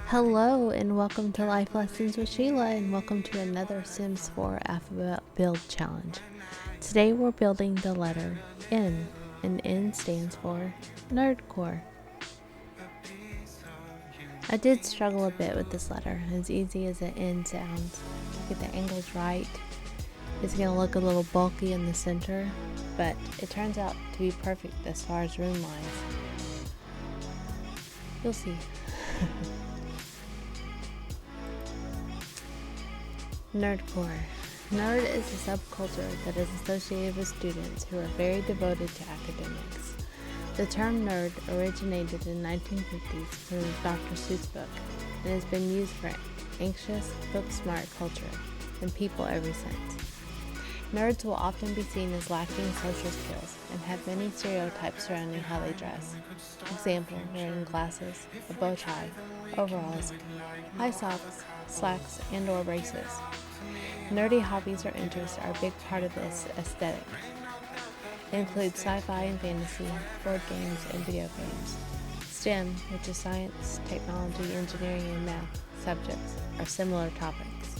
Hello and welcome to Life Lessons with Sheila, and welcome to another Sims 4 alphabet build challenge. Today we're building the letter N, and N stands for Nerdcore. I did struggle a bit with this letter, as easy as an N sounds. Get the angles right. It's going to look a little bulky in the center, but it turns out to be perfect as far as room wise. You'll see. Nerdcore. Nerd is a subculture that is associated with students who are very devoted to academics. The term nerd originated in the 1950s from Dr. Seuss' book and has been used for anxious, book-smart culture and people ever since. Nerds will often be seen as lacking social skills and have many stereotypes surrounding how they dress. Example, wearing glasses, a bow tie, overalls, high socks, slacks, and/or braces. Nerdy hobbies or interests are a big part of this aesthetic. They include sci-fi and fantasy, board games, and video games. STEM, which is science, technology, engineering, and math subjects, are similar topics.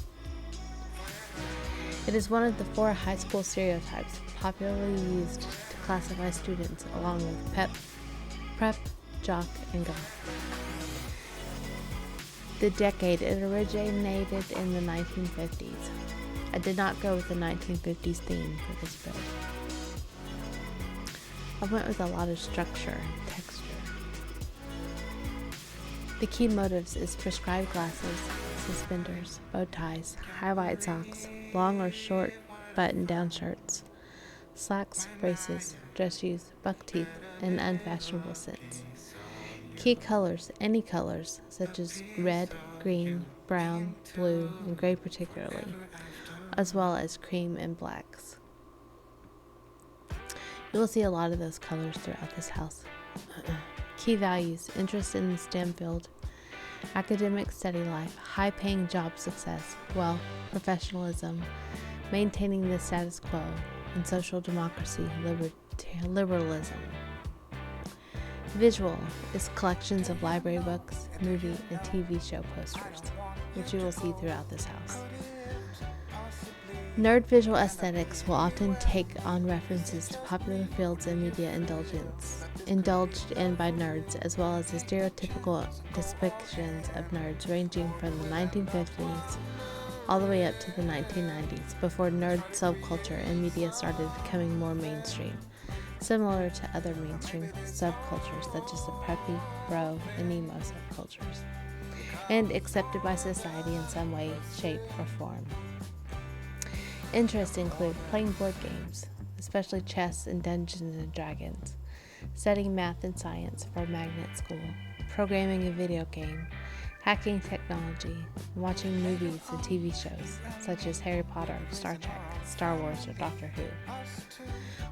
It is one of the 4 high school stereotypes popularly used to classify students, along with prep, jock, and goth. The decade it originated in the 1950s. I did not go with the 1950s theme for this build. I went with a lot of structure and texture. The key motifs is prescribed glasses, suspenders, bow ties, high white socks, long or short button-down shirts, slacks, braces, dress shoes, buck teeth, and unfashionable scents. Key colors, any colors, such as red, green, brown, blue, and gray particularly, as well as cream and blacks. You will see a lot of those colors throughout this house. Key values, interest in the STEM field, academic study life, high-paying job success, wealth, professionalism, maintaining the status quo, and social democracy, liberalism. Visual is collections of library books, movie, and TV show posters, which you will see throughout this house. Nerd visual aesthetics will often take on references to popular fields and media indulged in by nerds, as well as the stereotypical depictions of nerds ranging from the 1950s all the way up to the 1990s, before nerd subculture and media started becoming more mainstream, similar to other mainstream subcultures such as the preppy, bro, and emo subcultures, and accepted by society in some way, shape, or form. Interests include playing board games, especially chess and Dungeons and Dragons, studying math and science for magnet school, programming a video game, hacking technology, and watching movies and TV shows such as Harry Potter, Star Trek, Star Wars, or Doctor Who,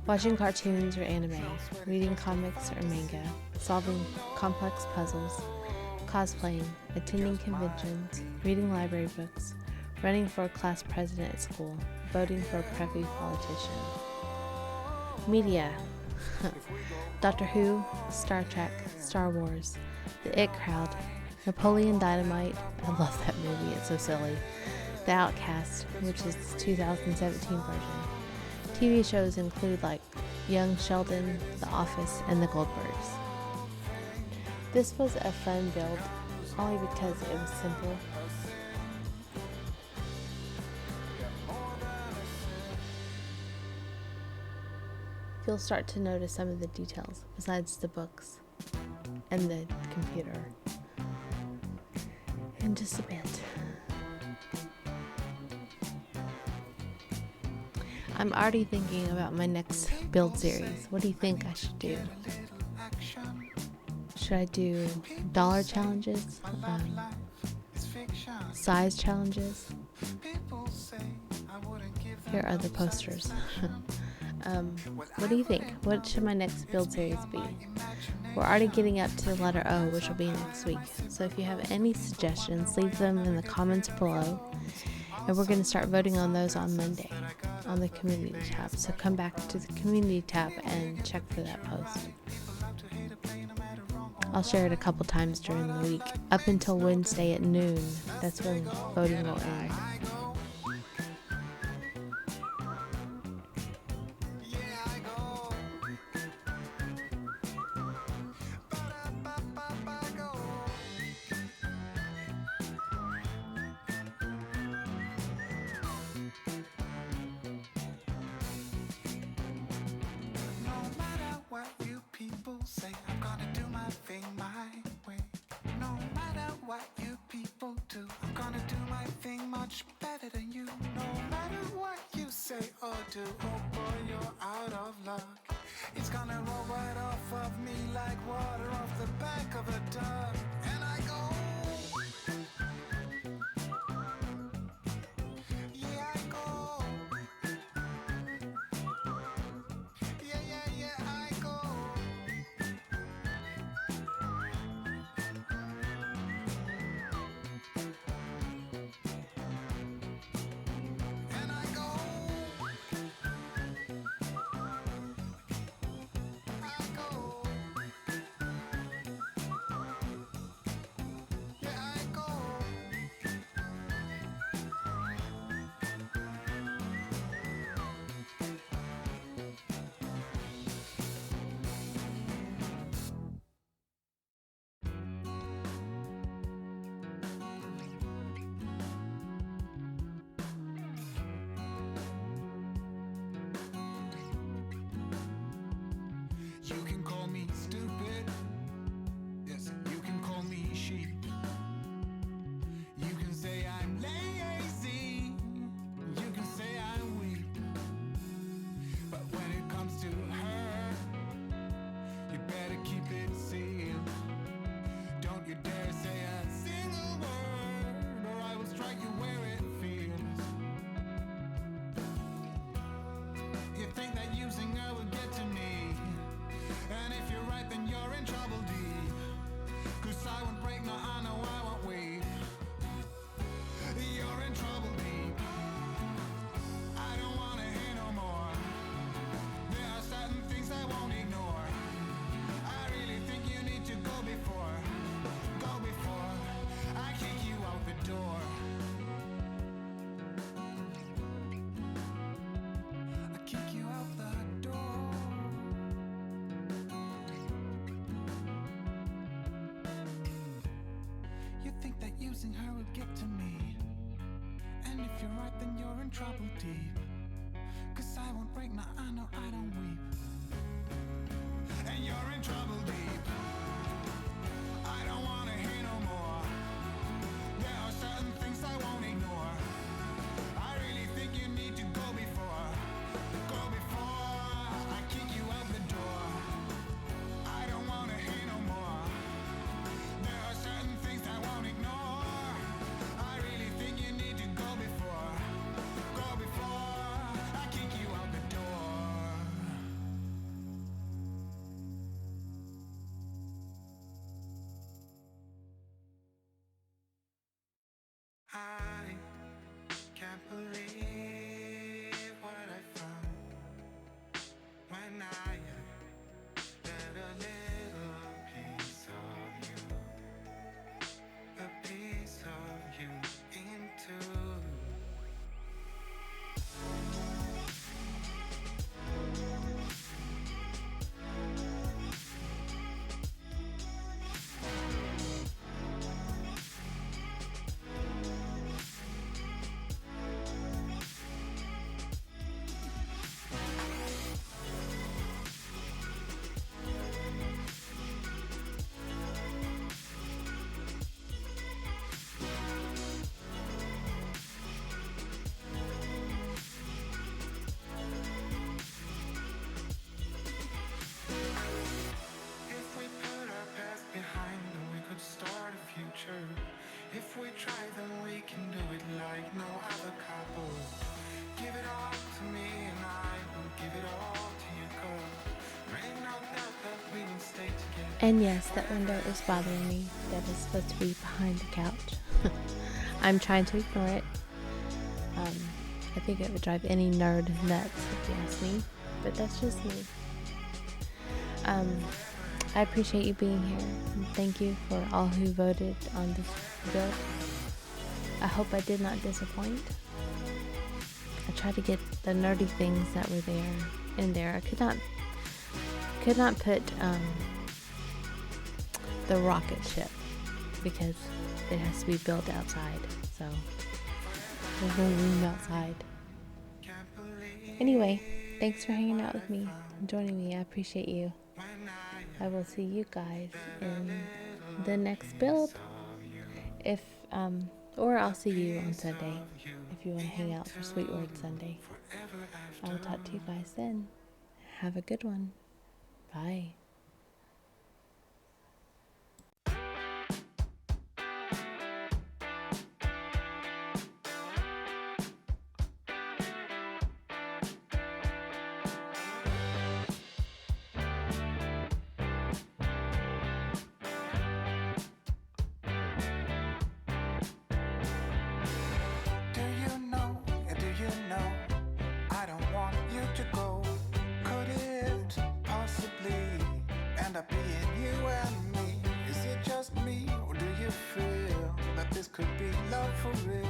watching cartoons or anime, reading comics or manga, solving complex puzzles, cosplaying, attending conventions, reading library books, running for a class president at school, voting for a preppy politician. Media. Doctor Who, Star Trek, Star Wars, The It Crowd, Napoleon Dynamite, I love that movie, it's so silly, The Outcast, which is the 2017 version. TV shows include like Young Sheldon, The Office, and The Goldbergs. This was a fun build, only because it was simple. You'll start to notice some of the details besides the books and the computer in just a bit. I'm already thinking about my next build series. What do you think I should do? Should I do dollar challenges? Size challenges? Here are the posters. What do you think? What should my next build series be? We're already getting up to the letter O, which will be next week. So if you have any suggestions, leave them in the comments below. And we're going to start voting on those on Monday on the community tab. So come back to the community tab and check for that post. I'll share it a couple times during the week, up until Wednesday at noon. That's when voting will end. Say I'm gonna do my thing my way. No matter what you people do, I'm gonna do my thing much better than you. No matter what you say or do, oh boy, you're out of luck. It's gonna roll right off of me like water off the back of a duck. And I go, yeah, I go, yeah, I go. You can call me stupid. Yes, you can call me sheep. You can say I'm lazy. You can say I'm weak. But when it comes to her, you better keep it sealed. Don't you dare say a single word, or I will strike you where it feels. You think that using her will get to me? And if you're right, then you're in trouble deep. 'Cause I won't break, no, I know I won't weep. You're in trouble deep. I don't wanna hear no more. There are certain things I won't ignore. I really think you need to go before I kick you out the door. I kick you out the door. You think that using her will get to me? And if you're right, then you're in trouble deep. 'Cause I won't break, now I know I don't weep. And you're in trouble deep. I don't wanna hear no more. There are certain things I won't ignore. I really think you need to go before I kick you out the door. I don't wanna hear no more. There are certain things I won't ignore. I really think you need to go before I kick you out the door. I can't believe what I found when I get a little piece of you into. If we try, then we can do it like no other couple. Give it all to me and I will give it all to you, girl. There ain't no doubt that we will stay together. And yes, that window is bothering me. That is supposed to be behind the couch. I'm trying to ignore it. I think it would drive any nerd nuts if you ask me, but that's just me. I appreciate you being here. And thank you for all who voted on this build. I hope I did not disappoint. I tried to get the nerdy things that were there in there. I could not put the rocket ship because it has to be built outside. So there's no room outside. Anyway, thanks for hanging out with me and joining me. I appreciate you. I will see you guys in the next build. Or I'll see you on Sunday if you want to hang out for Sweet Word Sunday. I will talk to you guys then. Have a good one. Bye. Do you know, I don't want you to go. Could it possibly end up being you and me? Is it just me, or do you feel that this could be love for real?